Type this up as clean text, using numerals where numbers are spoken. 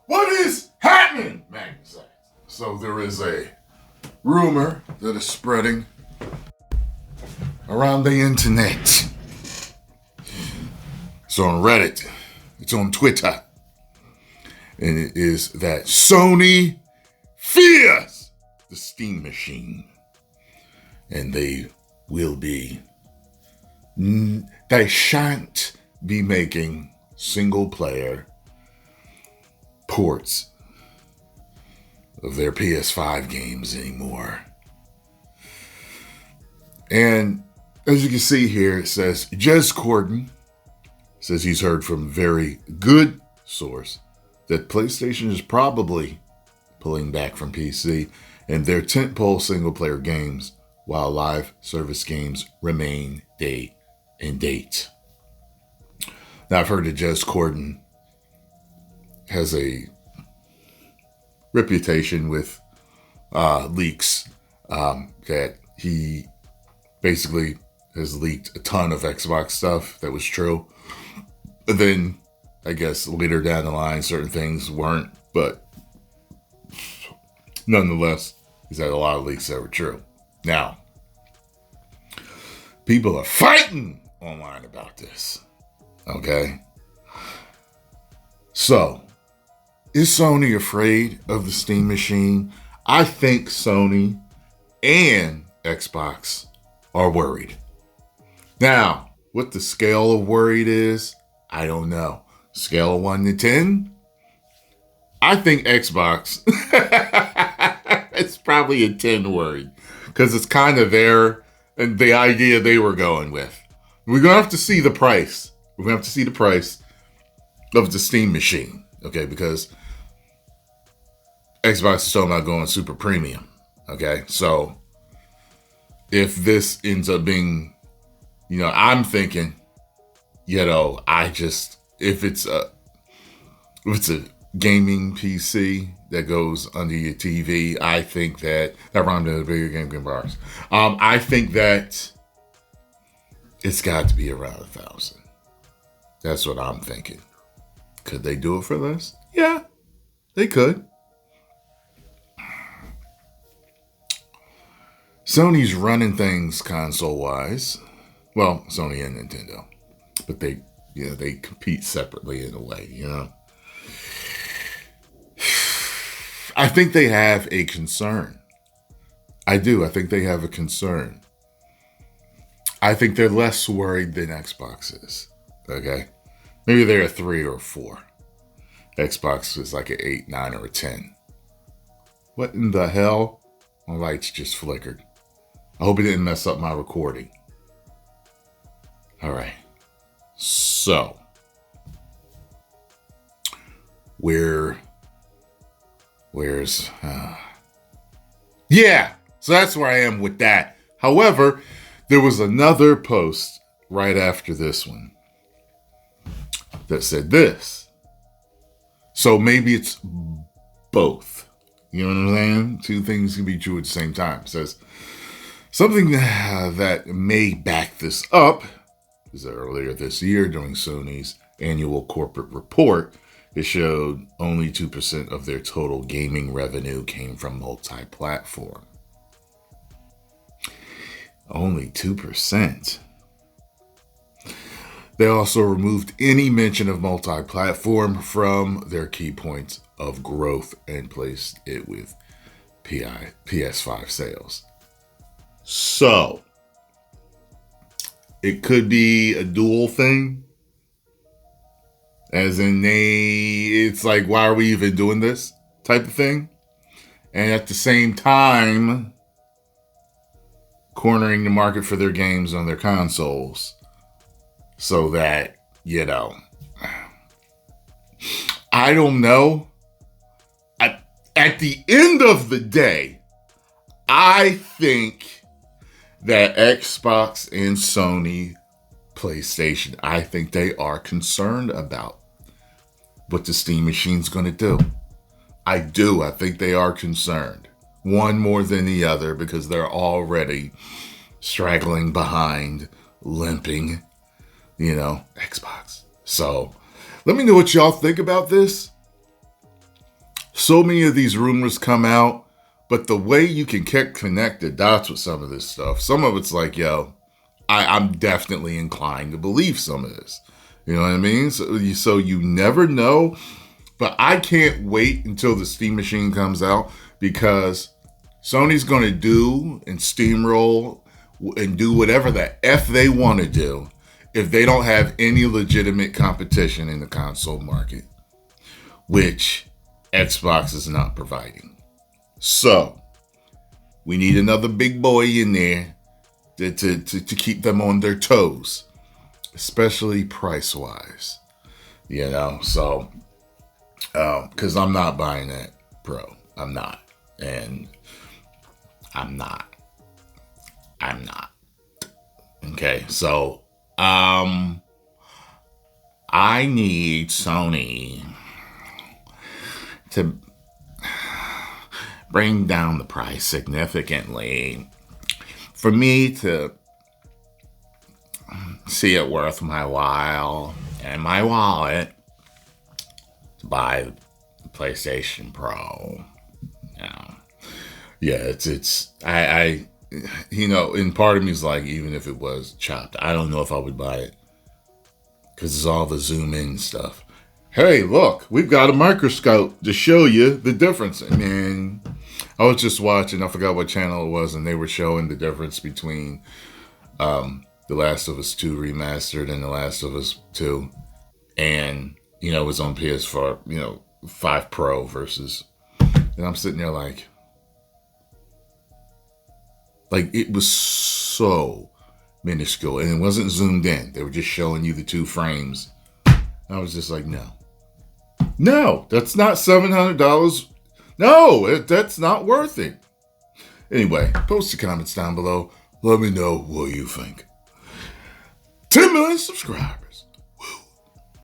What is happening, Magnus? So there is a rumor that is spreading around the internet. It's on Reddit. It's on Twitter. And it is that Sony fears the Steam machine. And they shan't be making single player ports of their PS5 games anymore. And as you can see here, it says Jez Corden says he's heard from a very good source that PlayStation is probably pulling back from PC and their tentpole single-player games while live service games remain day and date. Now, I've heard that Jez Corden has a reputation with leaks, that he basically has leaked a ton of Xbox stuff that was true. But then, I guess later down the line, certain things weren't. But nonetheless, he's had a lot of leaks that were true. Now, people are fighting online about this. Okay? So, is Sony afraid of the Steam machine? I think Sony and Xbox are worried. Now, what the scale of worried is, I don't know. Scale of 1 to 10? I think Xbox it's probably a 10 worried. Because it's kind of there and the idea they were going with. We're going to have to see the price. We're going to have to see the price of the Steam machine. Okay, because Xbox is still not going super premium. Okay, so if this ends up being, I'm thinking, if it's a gaming PC that goes under your TV, I think that rhymed in a video game bars. I think that it's got to be around 1,000. That's what I'm thinking. Could they do it for this? Yeah, they could. Sony's running things console-wise. Well, Sony and Nintendo. But they compete separately in a way, I think they have a concern. I do. I think they have a concern. I think they're less worried than Xbox is. Okay? Maybe they're a 3 or a 4. Xbox is like an 8, 9, or a 10. What in the hell? My lights just flickered. I hope it didn't mess up my recording. All right. So, so that's where I am with that. However, there was another post right after this one that said this. So maybe it's both. You know what I'm saying? Two things can be true at the same time. It says something that may back this up is that earlier this year during Sony's annual corporate report, it showed only 2% of their total gaming revenue came from multi-platform. Only 2%. They also removed any mention of multi-platform from their key points of growth and placed it with PS5 sales. So, it could be a dual thing. As in it's like, why are we even doing this type of thing? And at the same time, cornering the market for their games on their consoles. So that, I don't know. At the end of the day, I think that Xbox and Sony, PlayStation, I think they are concerned about what the Steam machine's going to do. I do. I think they are concerned. One more than the other because they're already straggling behind, limping, Xbox. So let me know what y'all think about this. So many of these rumors come out, but the way you can connect the dots with some of this stuff, some of it's like, yo, I'm definitely inclined to believe some of this. You know what I mean? So you never know. But I can't wait until the Steam Machine comes out, because Sony's going to do and steamroll and do whatever the F they want to do if they don't have any legitimate competition in the console market, which Xbox is not providing. So we need another big boy in there to keep them on their toes, especially price-wise. You know, so, because I'm not buying that Pro. I'm not. And I'm not. Okay, so, I need Sony to bring down the price significantly for me to see it worth my while and my wallet to buy the PlayStation Pro. You know, yeah, it's I you know, and part of me is like, even if it was chopped, I don't know if I would buy it, because it's all the zoom in stuff. Hey, look, we've got a microscope to show you the difference. And I was just watching, I forgot what channel it was, and they were showing the difference between The Last of Us 2 Remastered and The Last of Us 2. And, you know, it was on PS4, you know, 5 Pro versus, and I'm sitting there like it was so minuscule, and it wasn't zoomed in. They were just showing you the 2 frames. I was just like, no, that's not $700. No, that's not worth it. Anyway, post your comments down below. Let me know what you think. 10 million subscribers.